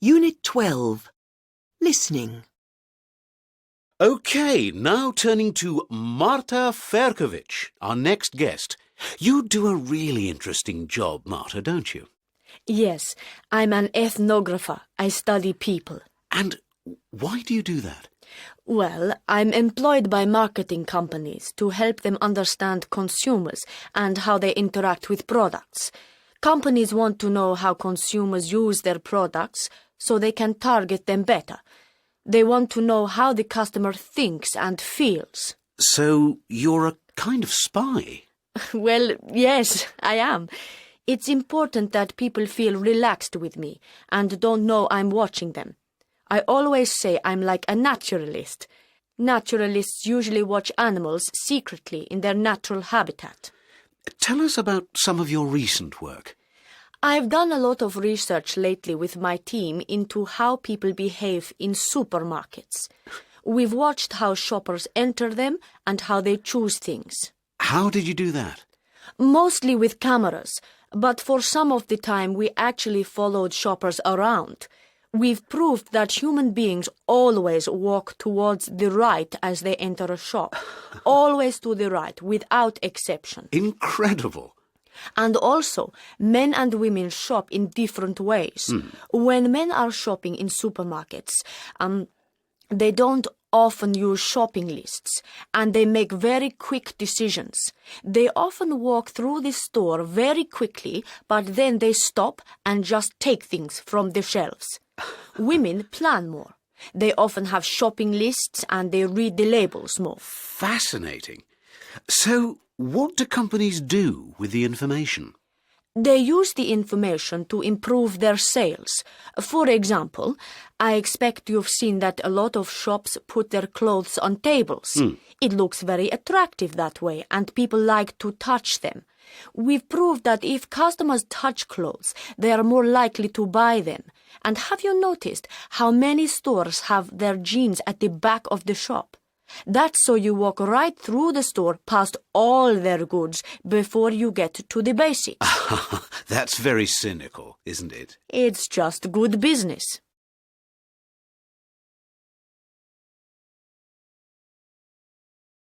Unit 12. Listening. OK, now turning to Marta Ferkovic, our next guest. You do a really interesting job, Marta, don't you? Yes, I'm an ethnographer. I study people. And why do you do that? Well, I'm employed by marketing companies to help them understand consumers and how they interact with products. Companies want to know how consumers use their products so they can target them better. They want to know how the customer thinks and feels. So you're a kind of spy? Well, yes, I am. It's important that people feel relaxed with me and don't know I'm watching them. I always say I'm like a naturalist. Naturalists usually watch animals secretly in their natural habitat. Tell us about some of your recent work. I've done a lot of research lately with my team into how people behave in supermarkets. We've watched how shoppers enter them and how they choose things. How did you do that? Mostly with cameras, but for some of the time we actually followed shoppers around. We've proved that human beings always walk towards the right as they enter a shop. Always to the right, without exception. Incredible. And also, men and women shop in different ways. When men are shopping in supermarkets, they don't often use shopping lists, and they make very quick decisions. They often walk through the store very quickly, but then they stop and just take things from the shelves. Women plan more. They often have shopping lists and they read the labels more. Fascinating. So, what do companies do with the information? They use the information to improve their sales. For example, I expect you've seen that a lot of shops put their clothes on tables. It looks very attractive that way, and people like to touch them. We've proved that if customers touch clothes, they are more likely to buy them. And have you noticed how many stores have their jeans at the back of the shop? That's so you walk right through the store past all their goods before you get to the basics. That's very cynical, isn't it? It's just good business.